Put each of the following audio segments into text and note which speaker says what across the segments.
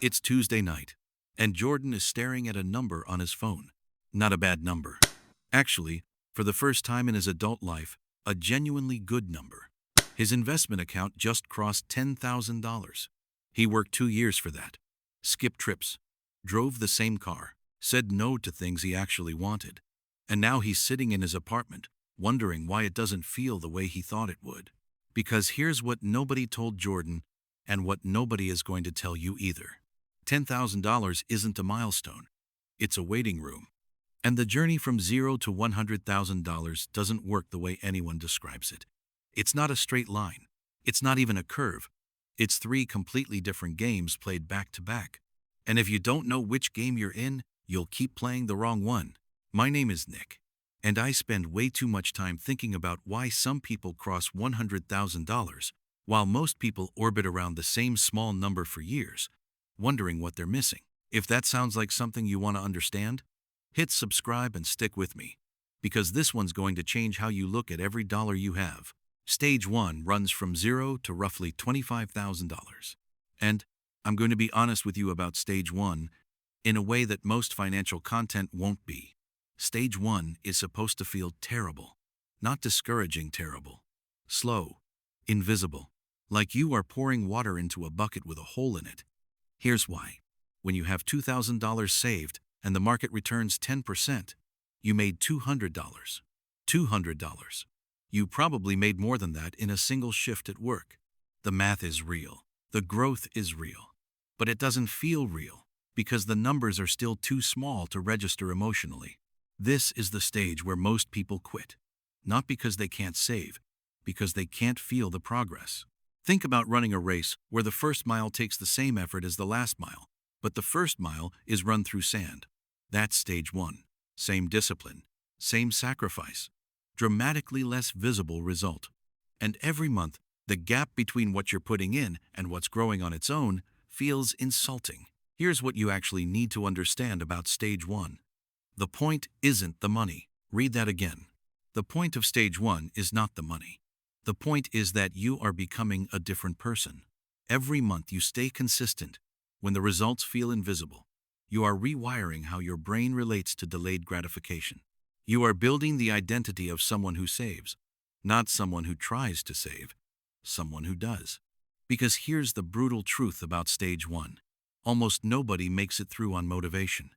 Speaker 1: It's Tuesday night, and Jordan is staring at a number on his phone. Not a bad number. Actually, for the first time in his adult life, a genuinely good number. His investment account just crossed $10,000. He worked 2 years for that. Skipped trips, drove the same car, said no to things he actually wanted. And now he's sitting in his apartment, wondering why it doesn't feel the way he thought it would. Because here's what nobody told Jordan, and what nobody is going to tell you either. $10,000 isn't a milestone. It's a waiting room. And the journey from zero to $100,000 doesn't work the way anyone describes it. It's not a straight line. It's not even a curve. It's 3 completely different games played back to back. And if you don't know which game you're in, you'll keep playing the wrong one. My name is Nick, and I spend way too much time thinking about why some people cross $100,000, while most people orbit around the same small number for years, wondering what they're missing. If that sounds like something you want to understand, hit subscribe and stick with me, because this one's going to change how you look at every dollar you have. Stage 1 runs from zero to roughly $25,000. And I'm going to be honest with you about Stage 1 in a way that most financial content won't be. Stage 1 is supposed to feel terrible, not discouraging terrible. Slow, invisible, like you are pouring water into a bucket with a hole in it. Here's why. When you have $2,000 saved and the market returns 10%, you made $200. $200. You probably made more than that in a single shift at work. The math is real. The growth is real. But it doesn't feel real because the numbers are still too small to register emotionally. This is the stage where most people quit. Not because they can't save, because they can't feel the progress. Think about running a race where the first mile takes the same effort as the last mile, but the first mile is run through sand. That's Stage 1. Same discipline, same sacrifice, dramatically less visible result. And every month, the gap between what you're putting in and what's growing on its own feels insulting. Here's what you actually need to understand about Stage 1. The point isn't the money. Read that again. The point of Stage 1 is not the money. The point is that you are becoming a different person. Every month you stay consistent. When the results feel invisible, you are rewiring how your brain relates to delayed gratification. You are building the identity of someone who saves, not someone who tries to save, someone who does. Because here's the brutal truth about Stage 1. Almost nobody makes it through on motivation.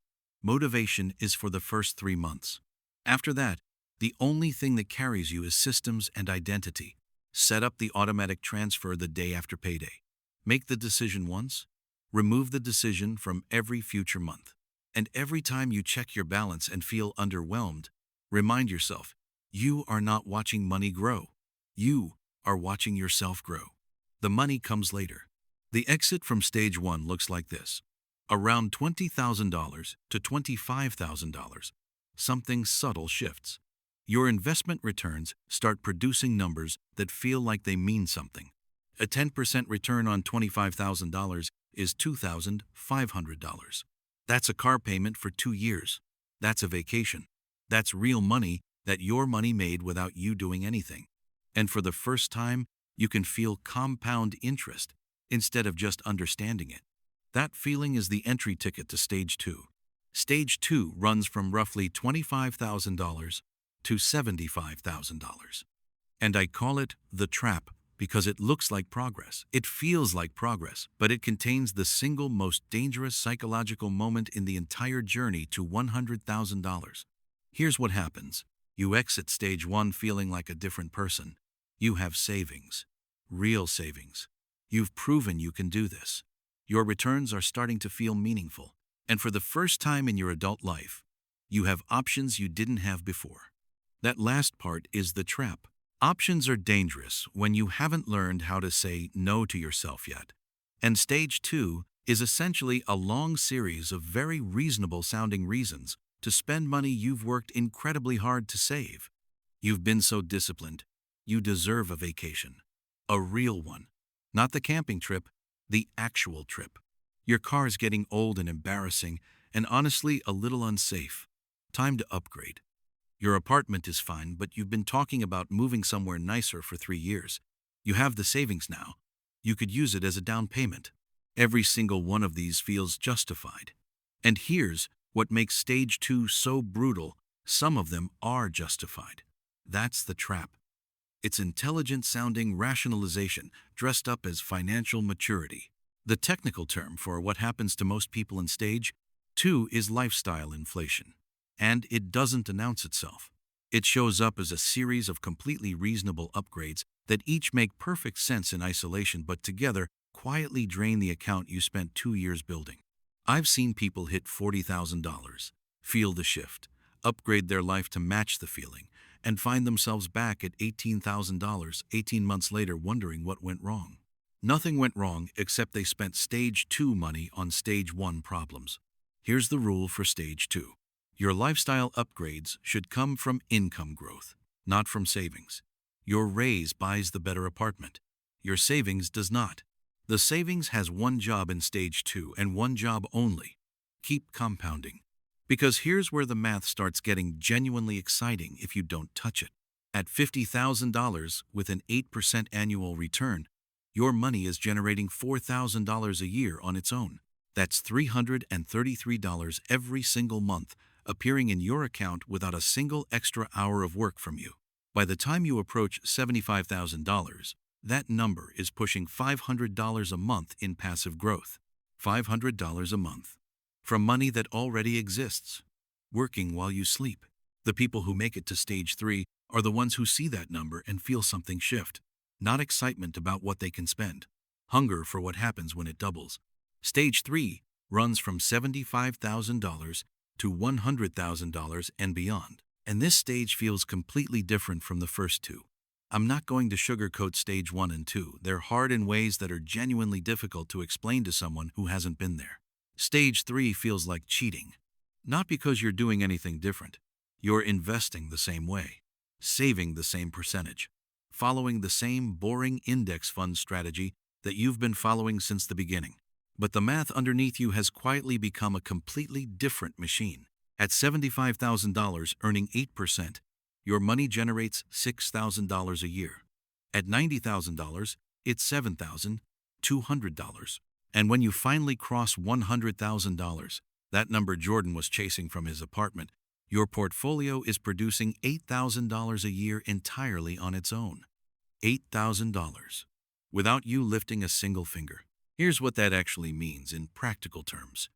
Speaker 1: Motivation is for the first 3 months. After that, the only thing that carries you is systems and identity. Set up the automatic transfer the day after payday. Make the decision once. Remove the decision from every future month. And every time you check your balance and feel underwhelmed, remind yourself, you are not watching money grow. You are watching yourself grow. The money comes later. The exit from Stage 1 looks like this. Around $20,000 to $25,000, something subtle shifts. Your investment returns start producing numbers that feel like they mean something. A 10% return on $25,000 is $2,500. That's a car payment for 2 years. That's a vacation. That's real money that your money made without you doing anything. And for the first time, you can feel compound interest instead of just understanding it. That feeling is the entry ticket to Stage 2. Stage 2 runs from roughly $25,000 to $75,000. And I call it the trap because it looks like progress. It feels like progress, but it contains the single most dangerous psychological moment in the entire journey to $100,000. Here's what happens. You exit Stage 1 feeling like a different person. You have savings. Real savings. You've proven you can do this. Your returns are starting to feel meaningful. And for the first time in your adult life, you have options you didn't have before. That last part is the trap. Options are dangerous when you haven't learned how to say no to yourself yet. And Stage 2 is essentially a long series of very reasonable sounding reasons to spend money you've worked incredibly hard to save. You've been so disciplined. You deserve a vacation. A real one. Not the camping trip, the actual trip. Your car is getting old and embarrassing, and honestly a little unsafe. Time to upgrade. Your apartment is fine, but you've been talking about moving somewhere nicer for 3 years. You have the savings now. You could use it as a down payment. Every single one of these feels justified. And here's what makes stage 2 so brutal: some of them are justified. That's the trap. It's intelligent-sounding rationalization dressed up as financial maturity. The technical term for what happens to most people in stage 2 is lifestyle inflation. And it doesn't announce itself. It shows up as a series of completely reasonable upgrades that each make perfect sense in isolation but together quietly drain the account you spent 2 years building. I've seen people hit $40,000, feel the shift, upgrade their life to match the feeling, and find themselves back at $18,000 18 months later wondering what went wrong. Nothing went wrong except they spent stage 2 money on stage 1 problems. Here's the rule for stage 2. Your lifestyle upgrades should come from income growth, not from savings. Your raise buys the better apartment. Your savings does not. The savings has one job in stage 2 and one job only: keep compounding. Because here's where the math starts getting genuinely exciting if you don't touch it. At $50,000 with an 8% annual return, your money is generating $4,000 a year on its own. That's $333 every single month, appearing in your account without a single extra hour of work from you. By the time you approach $75,000, that number is pushing $500 a month in passive growth. $500 a month. From money that already exists, working while you sleep. The people who make it to stage 3 are the ones who see that number and feel something shift. Not excitement about what they can spend. Hunger for what happens when it doubles. Stage 3 runs from $75,000 to $100,000 and beyond. And this stage feels completely different from the first two. I'm not going to sugarcoat stage 1 and 2. They're hard in ways that are genuinely difficult to explain to someone who hasn't been there. Stage 3 feels like cheating. Not because you're doing anything different. You're investing the same way, saving the same percentage, following the same boring index fund strategy that you've been following since the beginning. But the math underneath you has quietly become a completely different machine. At $75,000 earning 8%, your money generates $6,000 a year. At $90,000, it's $7,200. And when you finally cross $100,000, that number Jordan was chasing from his apartment, your portfolio is producing $8,000 a year entirely on its own. $8,000. Without you lifting a single finger. Here's what that actually means in practical terms.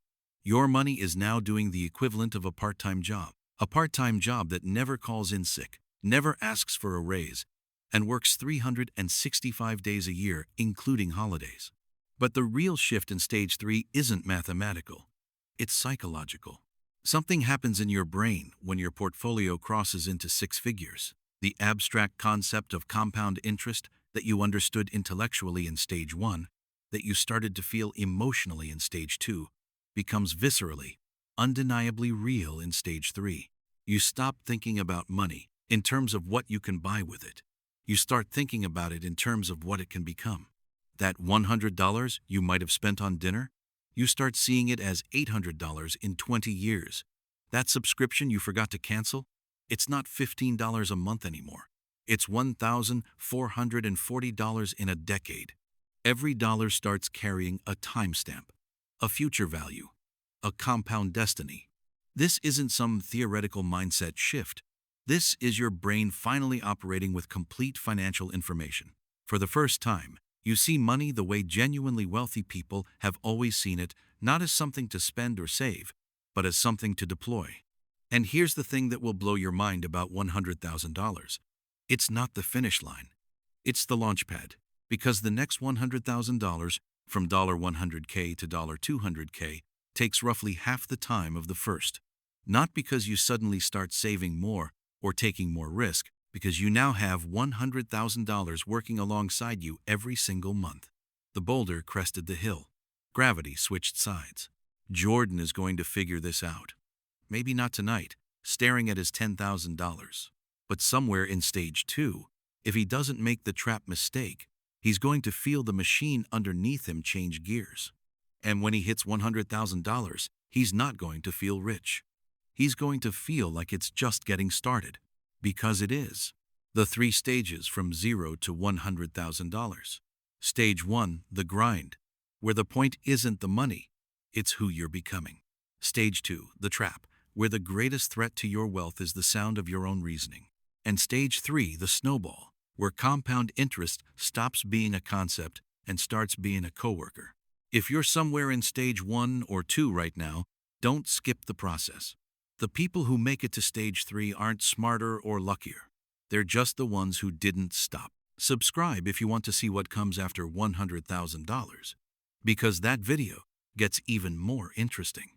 Speaker 1: Your money is now doing the equivalent of a part-time job. A part-time job that never calls in sick, never asks for a raise, and works 365 days a year, including holidays. But the real shift in stage 3 isn't mathematical. It's psychological. Something happens in your brain when your portfolio crosses into 6 figures. The abstract concept of compound interest that you understood intellectually in stage 1, that you started to feel emotionally in stage 2, becomes viscerally, undeniably real in stage 3. You stop thinking about money in terms of what you can buy with it. You start thinking about it in terms of what it can become. That $100 you might have spent on dinner, you start seeing it as $800 in 20 years. That subscription you forgot to cancel, it's not $15 a month anymore. It's $1,440 in a decade. Every dollar starts carrying a timestamp, a future value, a compound destiny. This isn't some theoretical mindset shift. This is your brain finally operating with complete financial information. For the first time, you see money the way genuinely wealthy people have always seen it, not as something to spend or save, but as something to deploy. And here's the thing that will blow your mind about $100,000. It's not the finish line. It's the launch pad. Because the next $100,000, from $100K to $200K, takes roughly half the time of the first. Not because you suddenly start saving more or taking more risk, because you now have $100,000 working alongside you every single month. The boulder crested the hill. Gravity switched sides. Jordan is going to figure this out. Maybe not tonight, staring at his $10,000. But somewhere in stage 2, if he doesn't make the trap mistake, he's going to feel the machine underneath him change gears. And when he hits $100,000, he's not going to feel rich. He's going to feel like it's just getting started. Because it is. The 3 stages from $0 to $100,000. Stage 1, the grind. where the point isn't the money, it's who you're becoming. Stage 2, the trap, where the greatest threat to your wealth is the sound of your own reasoning. And Stage 3, the snowball, where compound interest stops being a concept and starts being a coworker. If you're somewhere in Stage 1 or 2 right now, don't skip the process. The people who make it to Stage 3 aren't smarter or luckier. They're just the ones who didn't stop. Subscribe if you want to see what comes after $100,000, because that video gets even more interesting.